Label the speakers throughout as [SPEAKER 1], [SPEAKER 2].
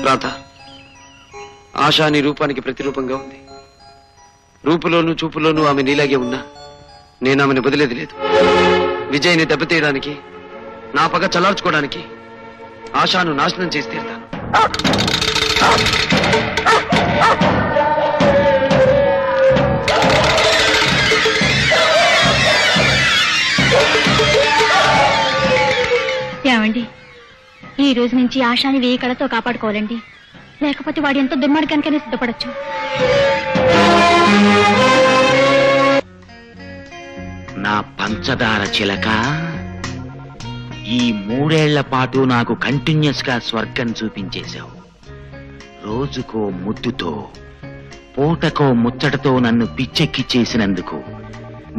[SPEAKER 1] రాధ, ఆశ నీ రూపానికి ప్రతిరూపంగా ఉంది. రూపులోనూ చూపులోనూ ఆమె నీలాగే ఉన్నా నేను ఆమెను వదిలేది లేదు. విజయ్ని దెబ్బతీయడానికి, నా పగ చల్లార్చుకోవడానికి ఆశాను నాశనం చేసి తీరుతాను.
[SPEAKER 2] ఏమండి, ఈ రోజు నుంచి ఆశాని వేయి కళతో కాపాడుకోవాలండి. లేకపోతే వాడు ఎంతో దుర్మార్గానికైనా సిద్ధపడచ్చు.
[SPEAKER 3] నా పంచదార చిలక, ఈ 3 ఏళ్ల పాటు నాకు కంటిన్యూస్ గా స్వర్గం చూపించేశావు. రోజుకో ముద్దుతో, పూటకో ముచ్చటతో నన్ను పిచ్చెక్కి చేసినందుకు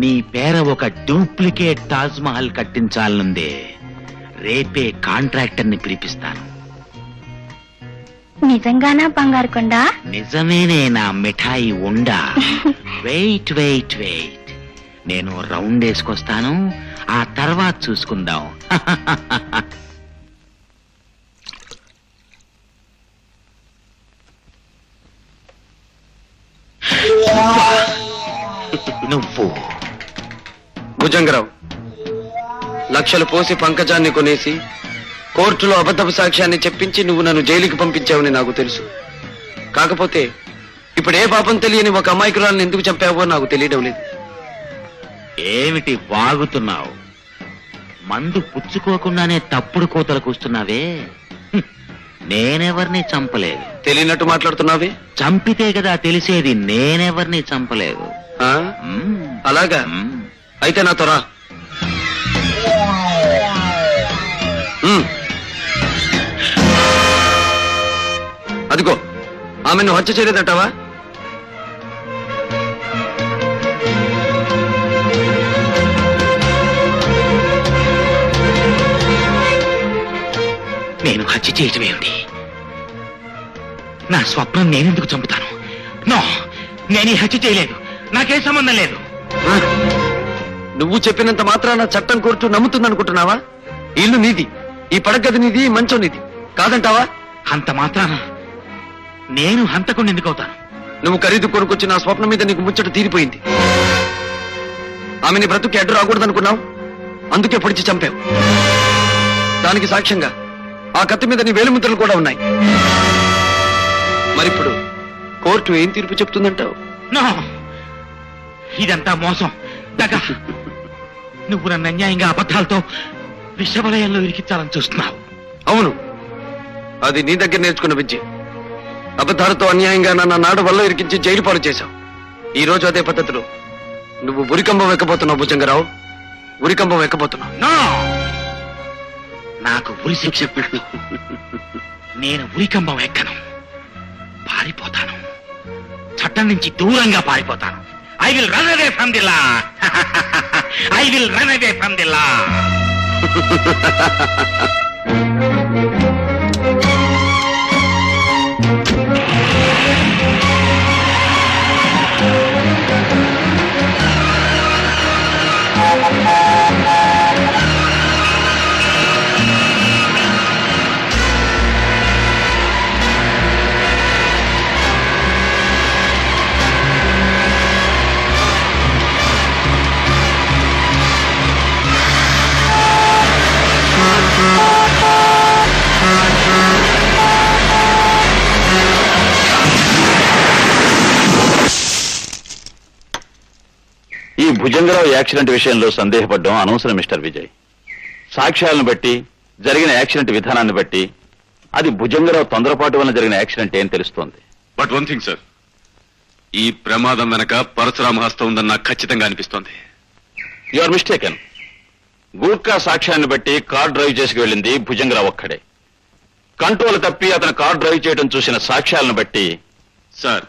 [SPEAKER 3] నీ పేర ఒక డూప్లికేట్ తాజ్ మహల్ కట్టించాలనుందే. రేపే కాంట్రాక్టర్ని పిలిపిస్తాను.
[SPEAKER 2] నిజంగానా బంగారు కొండ?
[SPEAKER 3] నిజమేనే నా మిఠాయి ఉండా. వెయిట్ వెయిట్ వెయిట్, నేను రౌండ్ వేసుకొస్తాను, ఆ తర్వాత చూసుకుందాం. నువ్వు
[SPEAKER 1] భుజంగరావు, లక్షలు పోసి పంకజాన్ని కొనేసి కోర్టులో అబద్ధపు సాక్ష్యాన్ని చెప్పించి నువ్వు నన్ను జైలుకి పంపించావని నాకు తెలుసు. కాకపోతే ఇప్పుడు ఏ పాపం తెలియని ఒక అమాయకురాలను ఎందుకు చంపావో నాకు తెలియడం లేదు.
[SPEAKER 3] ఏమిటి వాగుతున్నావు? మందు పుచ్చుకోకుండానే తప్పుడు కోతలు కూస్తున్నావే. నేనెవర్ని చంపలేదు.
[SPEAKER 1] తెలియనట్టు మాట్లాడుతున్నావే.
[SPEAKER 3] చంపితే కదా తెలిసేది. నేనెవర్ని చంపలేదు.
[SPEAKER 1] అలాగా? అయితే నాతో రా. అదిగో, ఆమెను హత్య చేయలేదంటావా?
[SPEAKER 3] నేను హత్య చేయటం ఏమిటి? నా స్వప్నం నేనెందుకు చంపుతాను? నో, నేను ఈ హత్య చేయలేదు. నాకే సంబంధం లేదు.
[SPEAKER 1] నువ్వు చెప్పినంత మాత్రాన చట్టం కోర్టు నమ్ముతుందనుకుంటున్నావా? ఇల్లు నీది, ఈ పడగది నీది, మంచం నీది కాదంటావా?
[SPEAKER 3] అంత మాత్రాన నేను హంతకుండా ఎందుకు అవుతాను?
[SPEAKER 1] నువ్వు ఖరీదు కొనుకొచ్చి నా స్వప్నం మీద నీకు ముచ్చట తీరిపోయింది. ఆమెని బ్రతుకి అడ్డు రాకూడదనుకున్నావు, అందుకే పొడిచి చంపావు. దానికి సాక్ష్యంగా ఆ కత్తి మీద నీ వేలిముద్రలు కూడా ఉన్నాయి. మరిప్పుడు కోర్టు ఏం తీర్పు చెప్తుందంటావు?
[SPEAKER 3] నో, ఇదంతా మోసం, దగ. నువ్వు నన్ను అన్యాయంగా అబద్ధాలతో విషవలయంలో ఇరికించాలని చూస్తున్నావు.
[SPEAKER 1] అవును, అది నీ దగ్గర నేర్చుకున్న విద్య. అబద్ధాలతో అన్యాయంగా నన్ను నాడు వల్ల ఇరికించి జైలు పాలు చేశావు. ఈ రోజు అదే పద్ధతిలో నువ్వు ఉరికంబం ఎక్కబోతున్నావు భుజంగరావు. ఉరికంబం ఎక్కబోతున్నావు.
[SPEAKER 3] నో, నాకు ఉరి శిక్ష పెట్టు. నేను ఉరికంబం ఎక్కను. పారిపోతాను. చట్టం నుంచి దూరంగా పారిపోతాను. I will run away from the law. I will run away from the law.
[SPEAKER 4] ఈ భుజంగరావు యాక్సిడెంట్ విషయంలో సందేహపడ్డం అనవసరం మిస్టర్ విజయ్. సాక్ష్యాలను బట్టి, జరిగిన యాక్సిడెంట్ విధానాన్ని బట్టి అది భుజంగరావు తొందరపాటు వల్ల జరిగిన యాక్సిడెంట్ ఏం తెలుస్తోంది.
[SPEAKER 5] బట్ వన్ థింగ్ సార్, ఈ ప్రమాదం వెనక పరశురామ హస్తం ఉందని నాకు ఖచ్చితంగా అనిపిస్తోంది.
[SPEAKER 4] You are mistaken. గూర్ఖా సాక్ష్యాన్ని బట్టి కార్ డ్రైవ్ చేసి వెళ్ళింది భుజంగరావు ఒక్కడే. కంట్రోల్ తప్పి అతను కార్ డ్రైవ్ చేయడం చూసిన సాక్ష్యాలను బట్టి
[SPEAKER 5] సార్,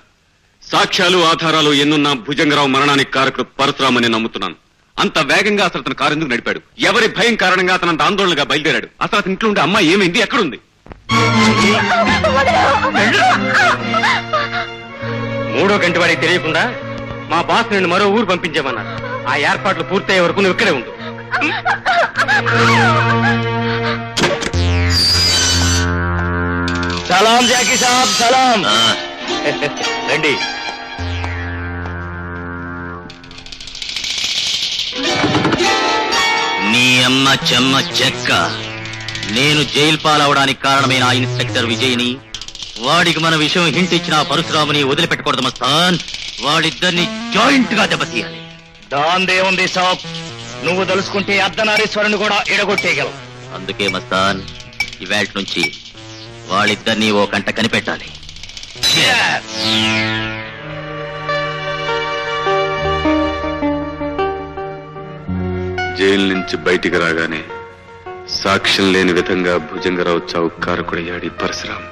[SPEAKER 5] సాక్ష్యాలు ఆధారాలు ఎన్నున్నా భుజంగరావు మరణానికి కారకుడు పరశురామని నమ్ముతున్నాను. అంత వేగంగా అసలు అతను కారు ఎందుకు నడిపాడు? ఎవరి భయం కారణంగా అతను అంత ఆందోళనగా బయలుదేరాడు? అసలు అతని ఇంట్లో ఉండే అమ్మాయి ఏమైంది? ఎక్కడుంది?
[SPEAKER 6] 3వ గంట వాడికి తెలియకుండా మా బాస్ నిన్ను మరో ఊరు పంపించామన్నారు. ఆ ఏర్పాట్లు పూర్తయ్యే వరకు నువ్వు ఇక్కడే ఉండు.
[SPEAKER 3] సలాం జాకీ సాబ్ సలాం. రండి. నీ అమ్మ చెమ్మ చెక్క. నేను జైలు పాలవడానికి కారణమైన ఆ ఇన్స్పెక్టర్ విజయ్ని, వాడికి మన విషయం హింట్ ఇచ్చిన ఆ పరశురాముని వదిలిపెట్టకూడదు మస్తాన్. వాడిద్దరిని జాయింట్ గా దెబ్బతీయాలి.
[SPEAKER 6] దాందే ఉంది సాబ్, నువ్వు తలుసుకుంటే అర్ధనారీశ్వరుని కూడా ఎడగొట్టేయగలవు.
[SPEAKER 3] అందుకే మస్తాన్, ఇవాళ నుంచి వాళ్ళిద్దరినీ ఓ కంట కనిపెట్టాలి.
[SPEAKER 5] జైలు నుంచి బయటికి రాగానే సాక్ష్యం లేని విధంగా భుజంగరావు చావు కారకుడయ్యాడు ఈ పరశురాం.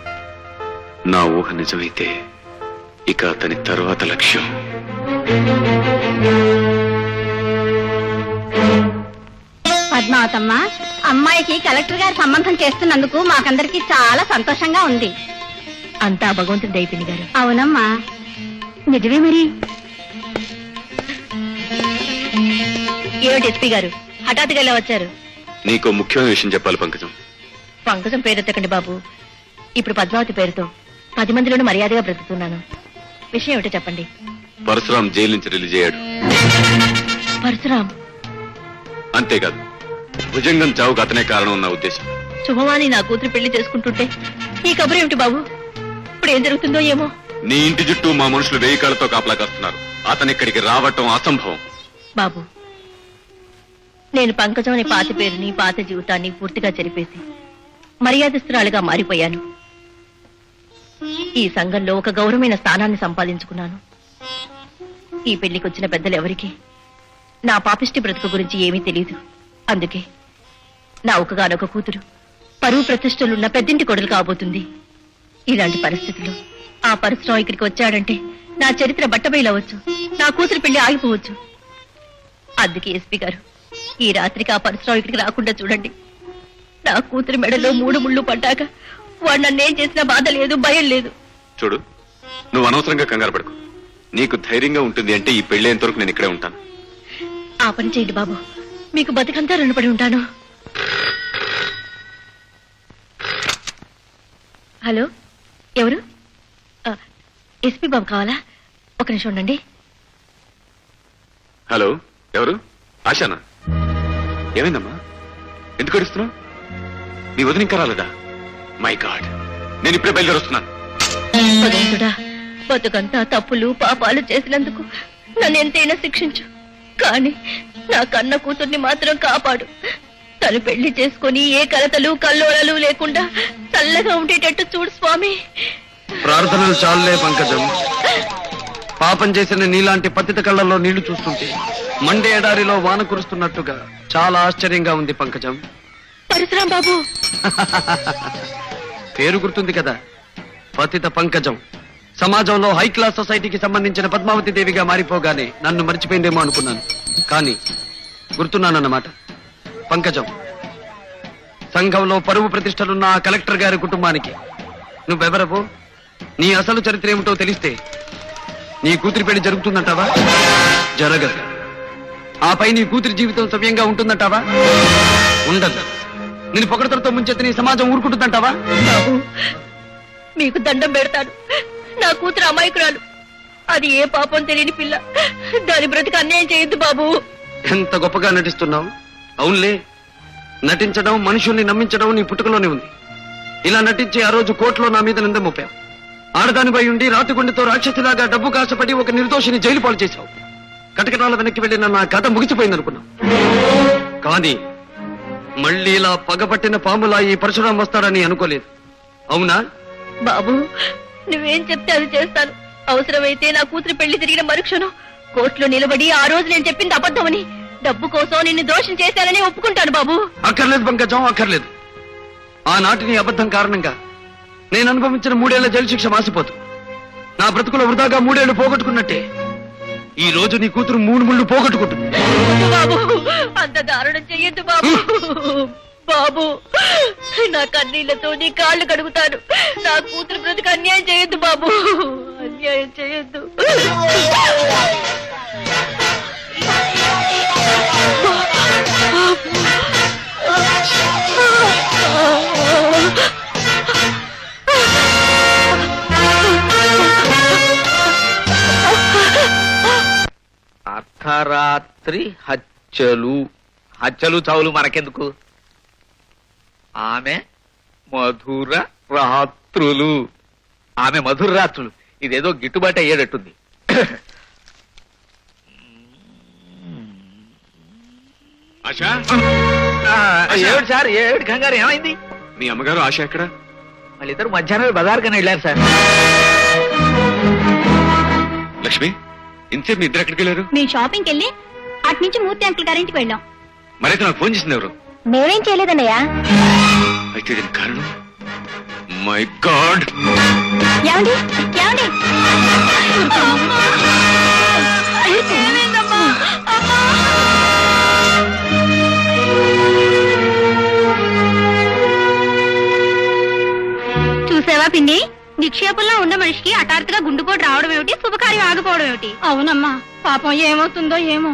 [SPEAKER 5] నా ఊహ నిజమైతే ఇక అతని తరువాత లక్ష్యం
[SPEAKER 2] పద్మావతమ్మ, అమ్మాయికి కలెక్టర్ గారి సంబంధం చేస్తున్నందుకు మాకందరికి చాలా సంతోషంగా ఉంది. అంతా భగవంతుడి దైపిని గారు. అవునమ్మా, నిజమే. మరి ఏమిటి ఎస్పీ గారు హఠాత్తుగా ఇలా వచ్చారు?
[SPEAKER 5] నీకో ముఖ్యమైన విషయం చెప్పాలి పంకజం.
[SPEAKER 2] పంకజం పేరెత్తకండి బాబు. ఇప్పుడు పద్మావతి పేరుతో 10 మందిలోనూ మర్యాదగా బ్రతుకుతున్నాను. విషయం ఏమిటో చెప్పండి.
[SPEAKER 5] పరశురాం జైలు నుంచి రిలీజ్ అయ్యాడు.
[SPEAKER 2] పరశురాం?
[SPEAKER 5] అంతేకాదు, భుజంగం చావుకు అతనే కారణం ఉన్న ఉద్దేశం.
[SPEAKER 2] శుభవాణి నా కూతురు పెళ్లి చేసుకుంటుంటే ఈ కబురు ఏమిటి బాబు? ఇప్పుడు ఏం జరుగుతుందో ఏమో.
[SPEAKER 5] నీ ఇంటి చుట్టూ మా మనుషులు 1000 కాళ్లతో కాపలా కాస్తున్నారు. అతను ఇక్కడికి రావటం అసంభవం.
[SPEAKER 2] బాబు, నేను పంకజం అనే పాత పేరుని, పాత జీవితాన్ని పూర్తిగా చెరిపేసి మర్యాదస్తురాలుగా మారిపోయాను. ఈ సంఘంలో ఒక గౌరవమైన స్థానాన్ని సంపాదించుకున్నాను. ఈ పెళ్లికి వచ్చిన పెద్దలు ఎవరికి నా పాపిష్టి బ్రతుకు గురించి ఏమీ తెలియదు. అందుకే నా ఒకగానొక కూతురు పరువు ప్రతిష్టలున్న పెద్దింటి కొడులు కాబోతుంది. ఇలాంటి పరిస్థితుల్లో ఆ పరశురాం ఇక్కడికి వచ్చాడంటే నా చరిత్ర బట్టబయలవచ్చు, నా కూతురు పెళ్లి ఆగిపోవచ్చు. అందుకే ఎస్పీ గారు, ఈ రాత్రికి ఆ పరశురాం ఇక్కడికి రాకుండా చూడండి. నా కూతురు మెడలో 3 ముళ్ళు పడ్డాక వాడు నన్నేం చేసినా బాధ లేదు, భయం లేదు.
[SPEAKER 5] చూడు, నువ్వు అనవసరంగా కంగారు పడకు. నీకు ధైర్యంగా ఉంటుంది అంటే ఈ పెళ్లేంత వరకు నేను ఇక్కడే ఉంటాను.
[SPEAKER 2] ఆ పని చేయండి బాబు, మీకు బతికంతా రుణపడి ఉంటాను. హలో, ఎవరు? ఎస్పీ బాబు కావాలా? ఒక నిమిషం ఉండండి.
[SPEAKER 5] హలో, ఎవరు? ఆశానా? ఏమైందమ్మా? ఎందుకు అడుస్తున్నావు? నీ వదిన ఇంకా రాలేదా? మై గాడ్, నేను ఇప్పుడే బయలుదేరి వస్తున్నాను.
[SPEAKER 2] భగవంతుడా, బతుకంతా తప్పులు పాపాలు చేసినందుకు నన్ను ఎంతైనా శిక్షించు. కానీ నా కన్న కూతుర్ని మాత్రం కాపాడు. తను పెళ్లి చేసుకుని ఏ కలతలు కల్లోలలు లేకుండా చల్లగా ఉండేటట్టు చూడు స్వామి.
[SPEAKER 1] ప్రార్థనలు చాలులే పంకజం. పాపం చేసిన నీలాంటి పతిత కళ్ళల్లో నీళ్లు చూస్తుంటే మండే ఎడారిలో వాన కురుస్తున్నట్టుగా చాలా ఆశ్చర్యంగా ఉంది పంకజం.
[SPEAKER 2] పరశురాం బాబు
[SPEAKER 1] పేరు గుర్తుంది కదా, పతిత పంకజం. సమాజంలో హై క్లాస్ సొసైటీకి సంబంధించిన పద్మావతి దేవిగా మారిపోగానే నన్ను మర్చిపోయిందేమో అనుకున్నాను. కానీ గుర్తున్నానన్నమాట. పంకజం, సంఘంలో పరువు ప్రతిష్టలున్న ఆ కలెక్టర్ గారి కుటుంబానికి నువ్వెవరవు, నీ అసలు చరిత్ర ఏమిటో తెలిస్తే నీ కూతురి పెళ్లి జరుగుతుందంటావా? జరగదు. ఆపై నీ కూతురి జీవితం సవ్యంగా ఉంటుందంటావా? ఉండదు. నేను పొగడతలతో ముంచెత్తి నీ సమాజం ఊరుకుంటుందంటావా?
[SPEAKER 2] బాబు, మీకు దండం పెడతాను. నా కూతురు అమాయకురాలు. అది ఏ పాపం తెలియని పిల్ల. దాని బ్రతికి అన్యాయం చేయొద్దు బాబు.
[SPEAKER 1] ఎంత గొప్పగా నటిస్తున్నావు. అవునులే, నటించడం, మనుషుల్ని నమ్మించడం నీ పుట్టుకలోనే ఉంది. ఇలా నటించి ఆ రోజు కోర్టులో నా మీద నింద మోపావు. ఆడదానిపై ఉండి రాతిగుండెతో రాక్షసిలాగా డబ్బు కాసపడి ఒక నిర్దోషిని జైలు పాలు చేశావు. కటకటాల వెనక్కి వెళ్ళిన నా కథ ముగిసిపోయిందనుకున్నావు. కానీ మళ్ళీ ఇలా పగపట్టిన పాములా ఈ పరశురాం వస్తాడని అనుకోలేదు. అవునా?
[SPEAKER 2] బాబు, నువ్వేం చెప్తే అది చేస్తాను. అవసరమైతే నా కూతురు పెళ్లి జరిగిన మరుక్షణం కోర్టులో నిలబడి ఆ రోజు నేను చెప్పింది అబద్ధమని, డబ్బు కోసం నిన్ను దోషం చేశానని ఒప్పుకుంటాను బాబు.
[SPEAKER 1] అక్కర్లేదు పంకజం, అక్కర్లేదు. ఆనాటి నీ అబద్ధం కారణంగా నేను అనుభవించిన 3 ఏళ్ల జైలు శిక్ష మాసిపోతు. నా బ్రతుకులో వృధాగా 3 ఏళ్లు పోగొట్టుకున్నట్టే ఈ రోజు నీ కూతురు 3 ముళ్ళు పోగొట్టుకుంటుంది.
[SPEAKER 2] బాబు, అంత దారుణం చెయ్యొద్దు బాబు. బాబు, నా కన్నీళ్లతో నీ కాళ్ళు కడుగుతాను. నా కూతురు బ్రతుకు అన్యాయం చేయొద్దు బాబు, అన్యాయం చేయొద్దు.
[SPEAKER 7] రాత్రి హత్యలు హత్యలు చావులు మనకెందుకు? ఆమె మధుర రాత్రులు, ఆమె మధుర రాత్రులు. ఇదేదో గిట్టుబాటు అయ్యేటట్టుంది.
[SPEAKER 5] ఆశా,
[SPEAKER 7] ఏమిటి సార్, ఏమిటి కంగారు, ఏమైంది?
[SPEAKER 5] మీ అమ్మగారు ఆశ ఎక్కడ?
[SPEAKER 7] వాళ్ళిద్దరు మధ్యాహ్నం బజార్ కన్నా వెళ్ళారు సార్.
[SPEAKER 5] లక్ష్మి, ఇంతసేపు మీ ఇద్దరు ఎక్కడికి వెళ్ళారు?
[SPEAKER 2] మేము షాపింగ్కి వెళ్ళి అటు నుంచి మూర్తి అంకుల్ గారింటికి వెళ్ళాం.
[SPEAKER 5] మరైతే నాకు ఫోన్ చేసింది ఎవరు?
[SPEAKER 2] మేమేం చేయలేదన్నయ్యా.
[SPEAKER 5] అయితే దీనికి కారణం మై గాడ్.
[SPEAKER 2] ఏమండి ఏమండి చూసావా పిన్ని, నిక్షేపంలో ఉన్న మనిషికి హఠాత్తుగా గుండెపోటు రావడం ఏమిటి, శుభకార్యం ఆగిపోవడం ఏమిటి? అవునమ్మా, పాపం ఏమవుతుందో ఏమో.